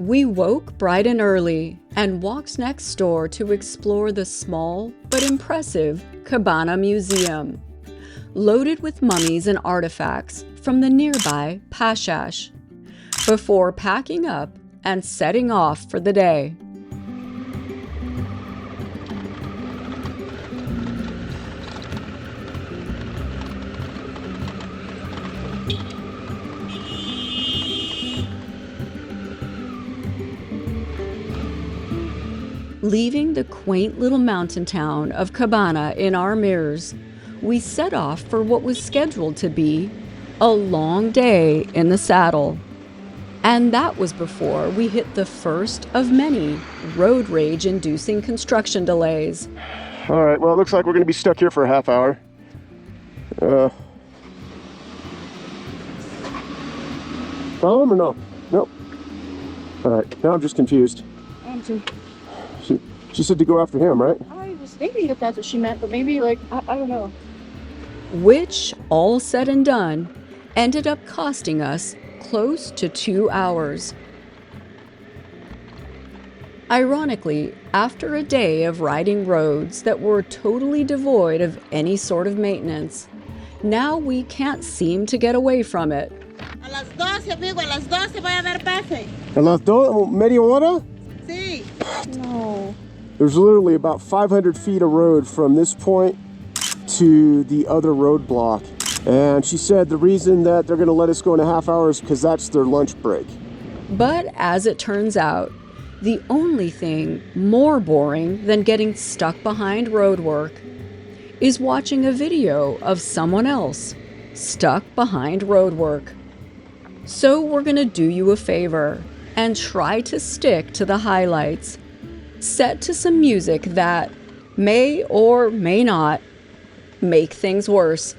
We woke bright and early and walked next door to explore the small but impressive Cabana Museum, loaded with mummies and artifacts from the nearby Pashash, before packing up and setting off for the day. Leaving the quaint little mountain town of Cabana in our mirrors, we set off for what was scheduled to be a long day in the saddle. And that was before we hit the first of many road rage-inducing construction delays. All right, well, it looks like we're going to be stuck here for a half hour. Follow him or no? Nope. All right, now I'm just confused. She said to go after him, right? I was thinking that that's what she meant, but maybe, like, I don't know. Which, all said and done, ended up costing us close to 2 hours. Ironically, after a day of riding roads that were totally devoid of any sort of maintenance, now we can't seem to get away from it. A las 12, amigo, a las 12 voy a dar pase. A las dos, media hora? Sí. No. There's literally about 500 feet of road from this point to the other roadblock. And she said the reason that they're going to let us go in a half hour is because that's their lunch break. But as it turns out, the only thing more boring than getting stuck behind roadwork is watching a video of someone else stuck behind roadwork. So we're going to do you a favor and try to stick to the highlights, set to some music that may or may not make things worse.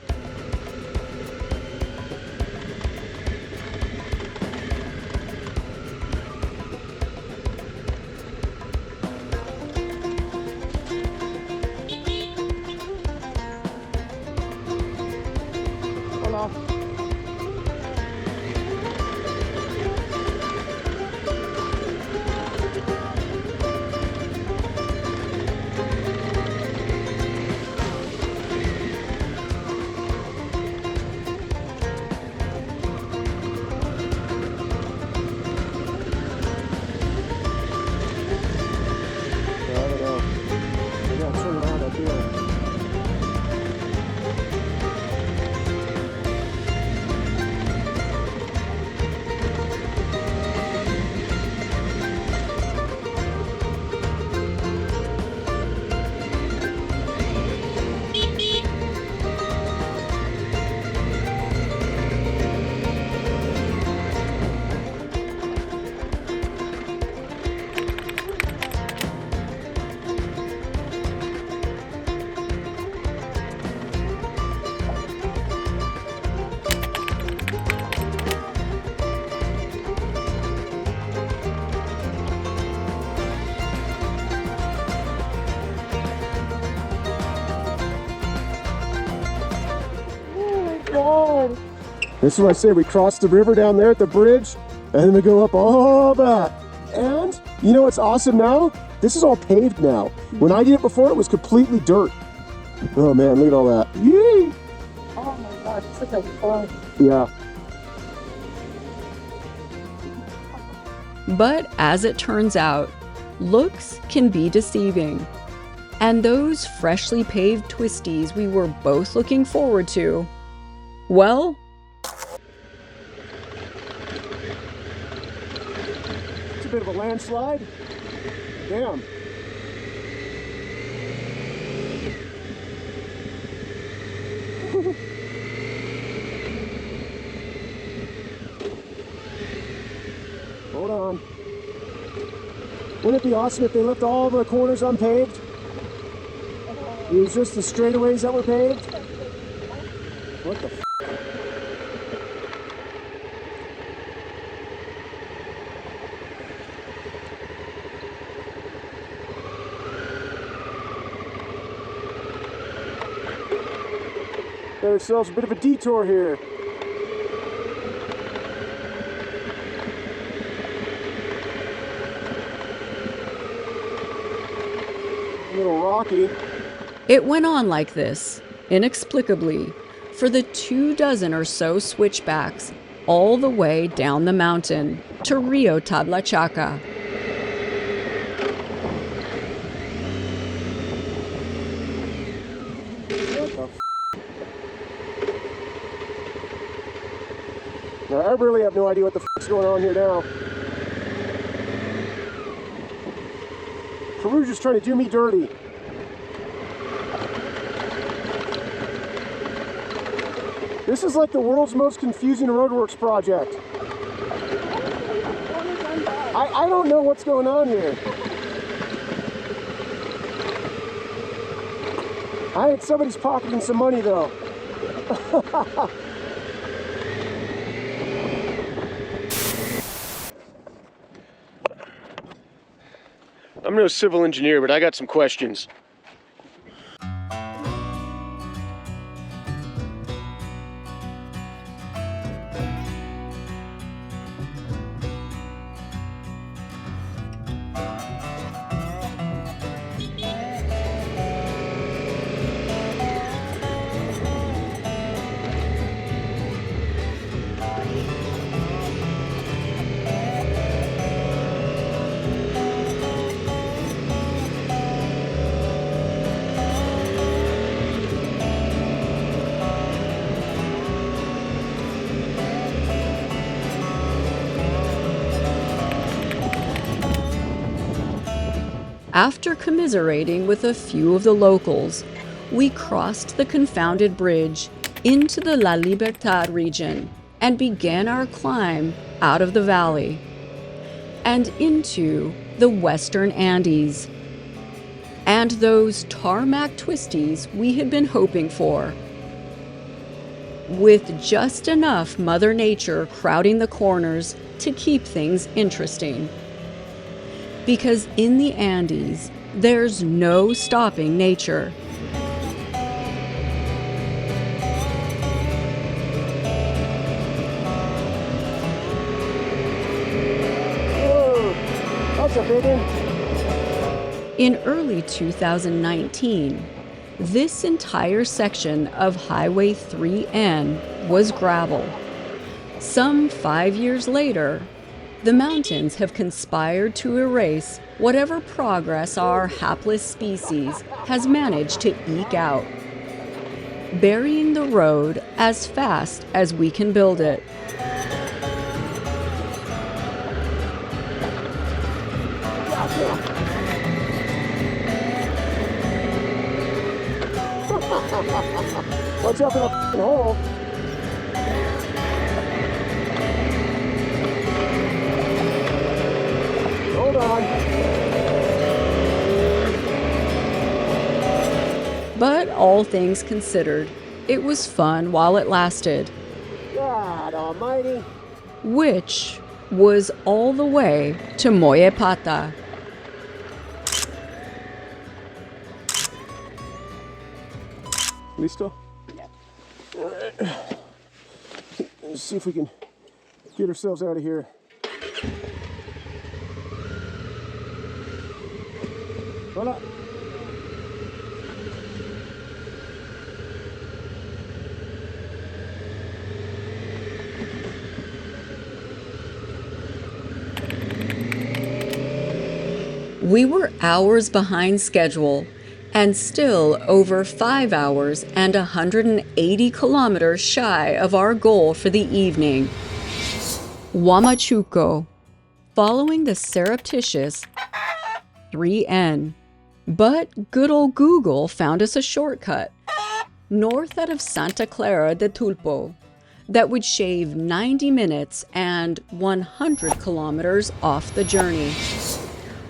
This is what I say, we cross the river down there at the bridge, and then we go up all that. And you know what's awesome now? This is all paved now. When I did it before, it was completely dirt. Oh man, look at all that. Yay! Oh my god, it's like a fun. Yeah. But as it turns out, looks can be deceiving. And those freshly paved twisties we were both looking forward to, well, it's a bit of a landslide. Damn. Hold on. Wouldn't it be awesome if they left all the corners unpaved? It was just the straightaways that were paved? What the f***? Got ourselves a bit of a detour here. rocky. It went on like this, inexplicably, for the 24 or so switchbacks all the way down the mountain to Rio Tablachaca. Now, I really have no idea what the is going on here now. Peru's just trying to do me dirty. This is like the world's most confusing roadworks project. I don't know what's going on here. I think somebody's pocketing some money though. I'm no civil engineer, but I got some questions. After commiserating with a few of the locals, we crossed the confounded bridge into the La Libertad region and began our climb out of the valley and into the Western Andes and those tarmac twisties we had been hoping for, with just enough Mother Nature crowding the corners to keep things interesting. Because in the Andes, there's no stopping nature. Whoa, that's a big one. In early 2019, this entire section of Highway 3N was gravel. Some 5 years later, the mountains have conspired to erase whatever progress our hapless species has managed to eke out, burying the road as fast as we can build it. Watch out for the f***ing hole. Hold on. But all things considered, it was fun while it lasted, God almighty. which was all the way to Moyepata. Listo? Yeah. All right. Let's see if we can get ourselves out of here. Hola. We were hours behind schedule and still over 5 hours and 180 kilometers shy of our goal for the evening. Huamachuco, following the surreptitious 3N. But good old Google found us a shortcut north out of Santa Clara de Tulpo that would shave 90 minutes and 100 kilometers off the journey,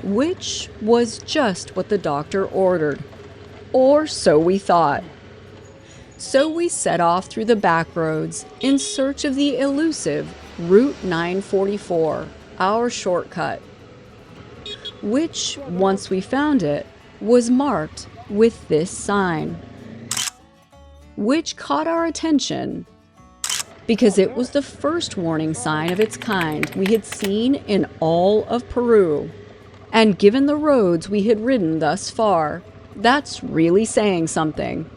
which was just what the doctor ordered, or so we thought. So we set off through the backroads in search of the elusive Route 944, our shortcut, which, once we found it, was marked with this sign, which caught our attention because it was the first warning sign of its kind we had seen in all of Peru. And given the roads we had ridden thus far, That's really saying something.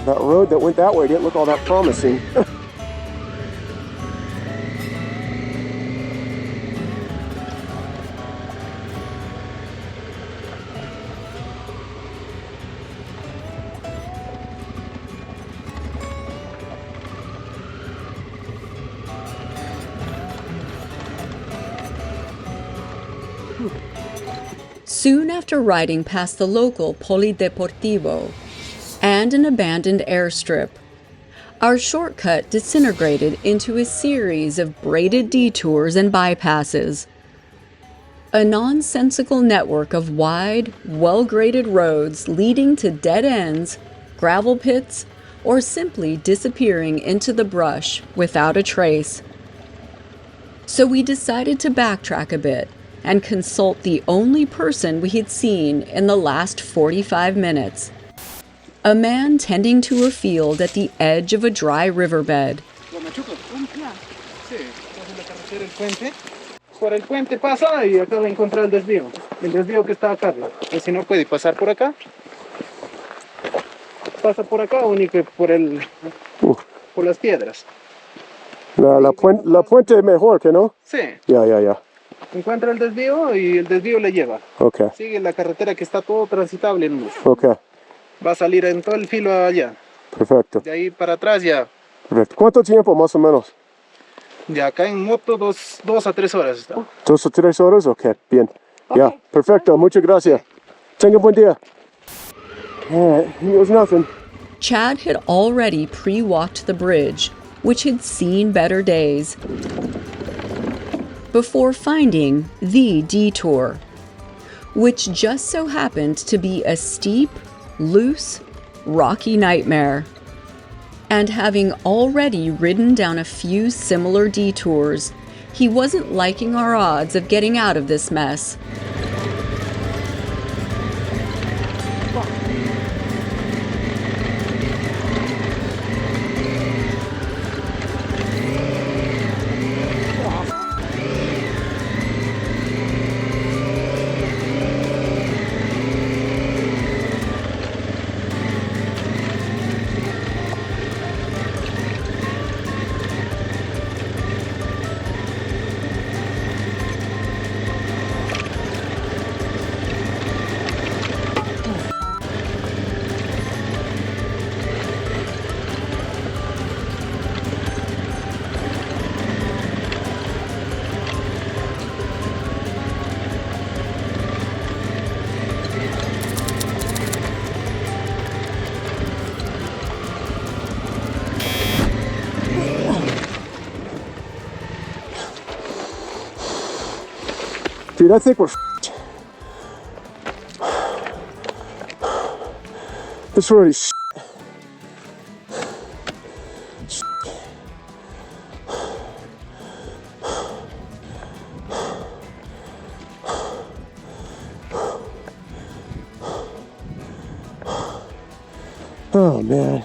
That road that went that way didn't look all that promising. Soon after riding past the local Polideportivo and an abandoned airstrip, our shortcut disintegrated into a series of braided detours and bypasses. A nonsensical network of wide, well-graded roads leading to dead ends, gravel pits, or simply disappearing into the brush without a trace. So we decided to backtrack a bit and consult the only person we had seen in the last 45 minutes. A man tending to a field at the edge of a dry riverbed. Huamachuco. Yeah. Sí, estás en la carretera El Puente. Por el puente pasa y acaba de encontrar el desvío. El desvío que está acá. Y si no puede pasar por acá, pasa por acá o ni que por las piedras. La puente es mejor, ¿que no? Sí, Ya. encuentra el desvío y el desvío le lleva. Okay. Sigue la carretera que está todo transitable en luz. Okay. Va a salir en todo el filo allá. Perfecto. De ahí para atrás ya. Perfecto. ¿Cuánto tiempo más o menos? De acá en moto 2 a 3 horas está. 2 o 3 horas? Ok, bien. Ya, perfecto. Muchas gracias. Tenga buen día. All right, it was nothing. Chad had already pre-walked the bridge, which had seen better days, before finding the detour, which just so happened to be a steep, loose, rocky nightmare. And having already ridden down a few similar detours, he wasn't liking our odds of getting out of this mess. Dude, I think we're f***ed. This road is shit. Oh man,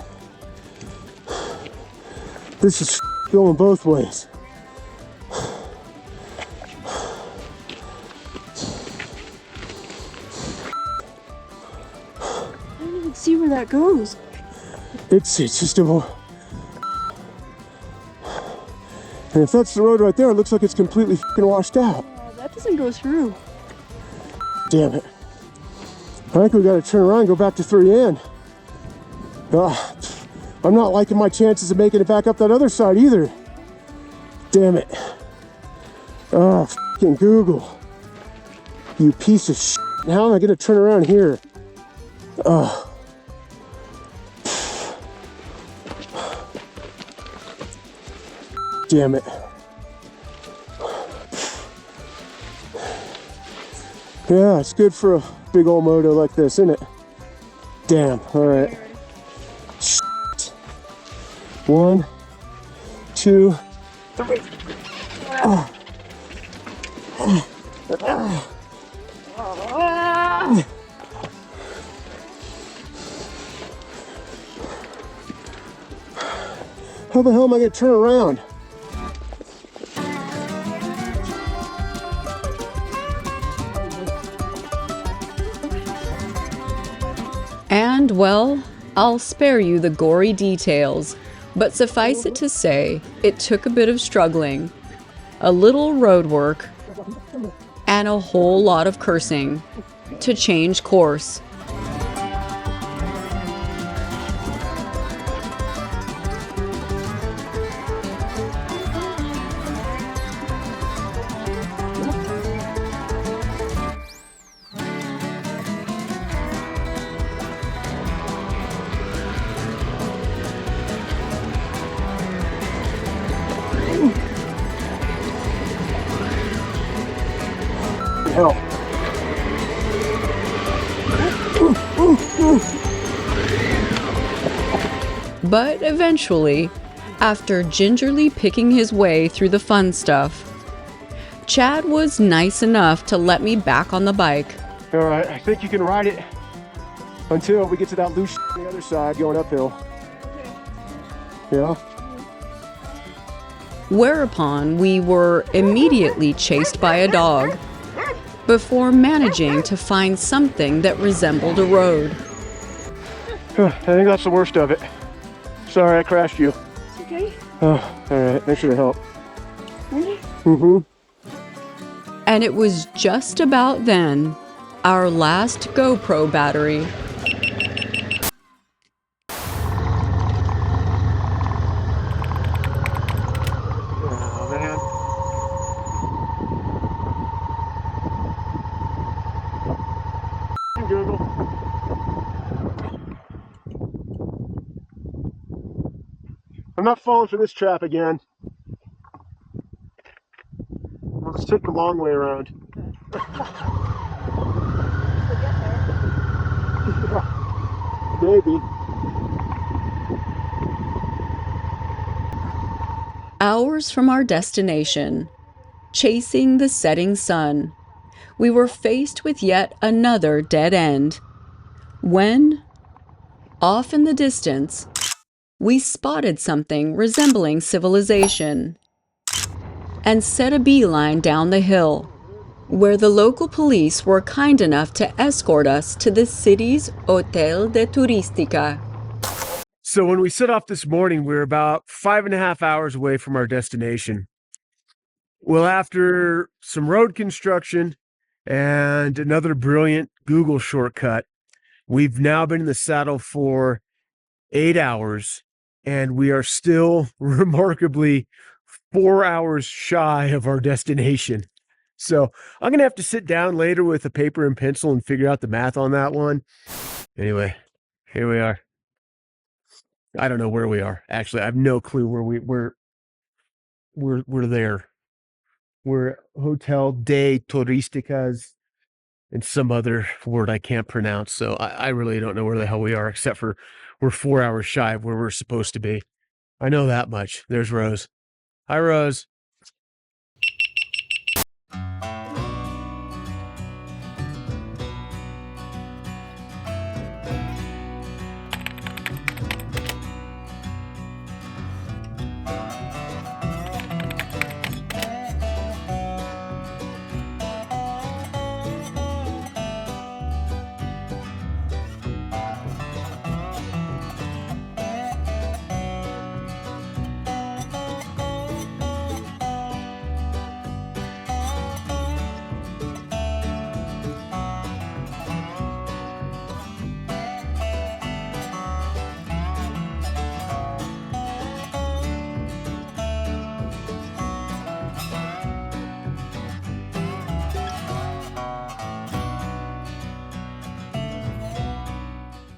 this is going both ways. See where that goes. It's just a more. And if that's the road right there, it looks like it's completely f***ing washed out. That doesn't go through. Damn it. I think we gotta turn around and go back to 3N. I'm not liking my chances of making it back up that other side either. Damn it. Oh, f***ing Google. You piece of shit. How am I gonna turn around here? Oh. Damn it. Yeah, it's good for a big old moto like this, isn't it? Damn, alright. Shit. 1, 2, 3. How the hell am I going to turn around? And, well, I'll spare you the gory details, but suffice it to say, it took a bit of struggling, a little road work, and a whole lot of cursing to change course. Hell. But eventually, after gingerly picking his way through the fun stuff, Chad was nice enough to let me back on the bike. Alright, I think you can ride it until we get to that loose on the other side going uphill. Yeah? Whereupon we were immediately chased by a dog before managing to find something that resembled a road. I think that's the worst of it. Sorry, I crashed you. It's okay. Oh, alright, thanks for the help. Really? Mm-hmm. And it was just about then our last GoPro battery. Oh, man. Google. I'm not falling for this trap again. I'll just take the long way around. Maybe. Hours from our destination, chasing the setting sun, we were faced with yet another dead end. When, off in the distance, we spotted something resembling civilization and set a beeline down the hill, where the local police were kind enough to escort us to the city's Hotel de Turistica. So when we set off this morning, we were about 5.5 hours away from our destination. Well, after some road construction and another brilliant Google shortcut, we've now been in the saddle for 8 hours, and we are still remarkably 4 hours shy of our destination. So I'm going to have to sit down later with a paper and pencil and figure out the math on that one. Anyway, here we are. I don't know where we are. Actually, I have no clue where we're there. We're Hotel de Turisticas and some other word I can't pronounce. So I really don't know where the hell we are, except for we're 4 hours shy of where we're supposed to be. I know that much. There's Rose. Hi, Rose.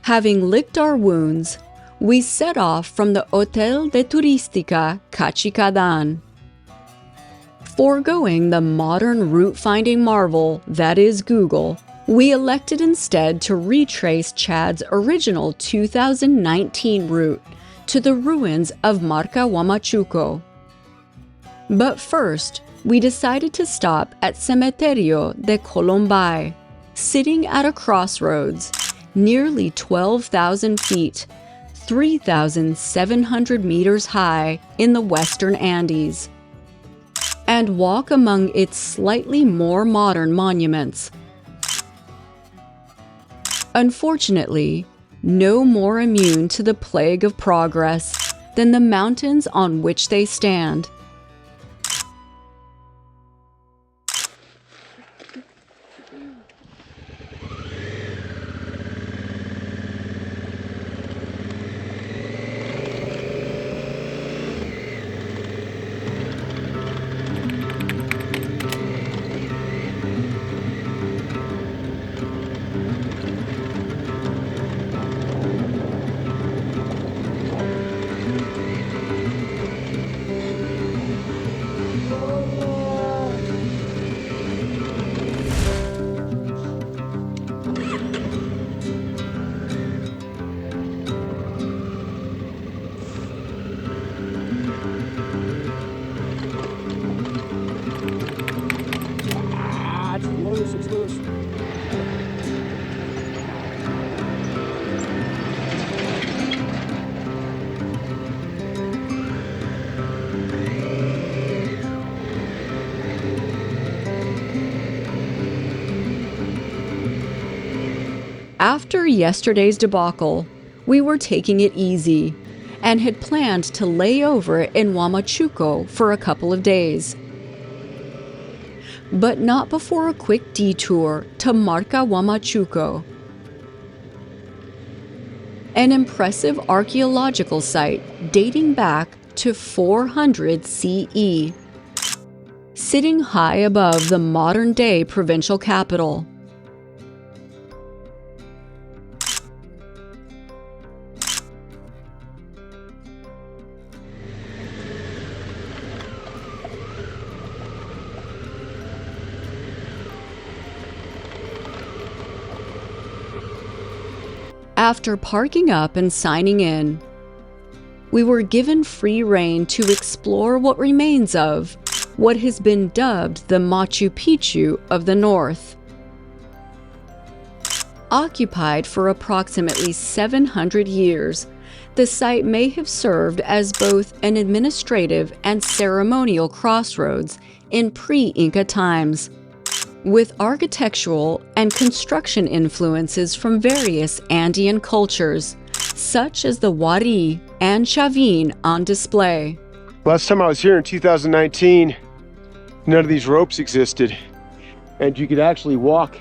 Having licked our wounds, we set off from the Hotel de Turistica Cachicadan. Foregoing the modern route-finding marvel that is Google, we elected instead to retrace Chad's original 2019 route to the ruins of Markawamachuko. But first, we decided to stop at Cementerio de Colombay, sitting at a crossroads, nearly 12,000 feet, 3,700 meters high in the western Andes, and walk among its slightly more modern monuments. Unfortunately, no more immune to the plague of progress than the mountains on which they stand. It's loose. After yesterday's debacle, we were taking it easy and had planned to lay over in Huamachuco for a couple of days. But not before a quick detour to Markawamachuko, an impressive archaeological site dating back to 400 CE, sitting high above the modern-day provincial capital. After parking up and signing in, we were given free rein to explore what remains of what has been dubbed the Machu Picchu of the North. Occupied for approximately 700 years, the site may have served as both an administrative and ceremonial crossroads in pre-Inca times, with architectural and construction influences from various Andean cultures, such as the Wari and Chavin on display. Last time I was here in 2019, none of these ropes existed, and you could actually walk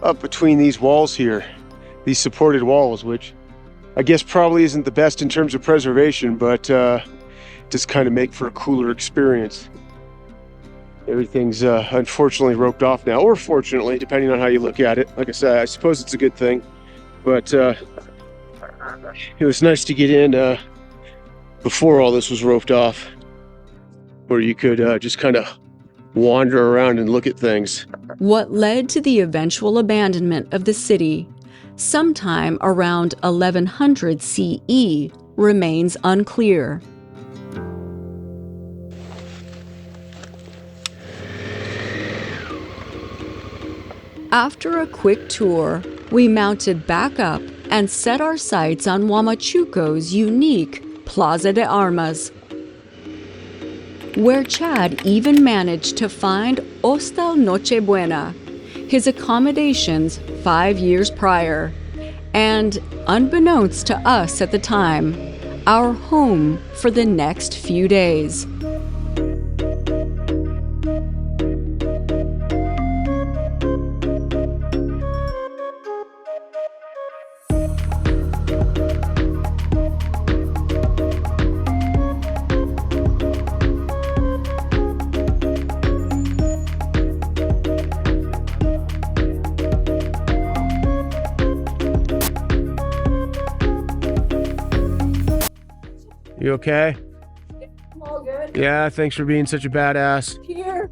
up between these walls here, these supported walls, which I guess probably isn't the best in terms of preservation, but just kind of make for a cooler experience. Everything's unfortunately roped off now, or fortunately, depending on how you look at it. Like I said, I suppose it's a good thing, but it was nice to get in before all this was roped off, where you could just kind of wander around and look at things. What led to the eventual abandonment of the city, sometime around 1100 CE, remains unclear. After a quick tour, we mounted back up and set our sights on Huamachuco's unique Plaza de Armas, where Chad even managed to find Hostal Nochebuena, his accommodations 5 years prior, and, unbeknownst to us at the time, our home for the next few days. You okay? All good. Yeah, thanks for being such a badass. Here.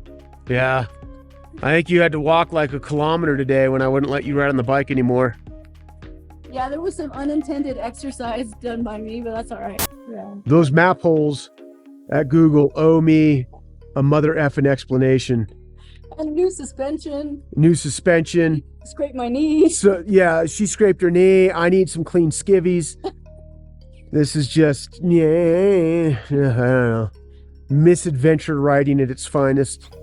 Yeah. I think you had to walk like a kilometer today when I wouldn't let you ride on the bike anymore. Yeah, there was some unintended exercise done by me, but that's all right. Yeah. Those map holes at Google owe me a mother effing explanation. And new suspension. New suspension. Scraped my knee. So yeah, she scraped her knee. I need some clean skivvies. This is just, yeah, I don't know. Misadventure riding at its finest.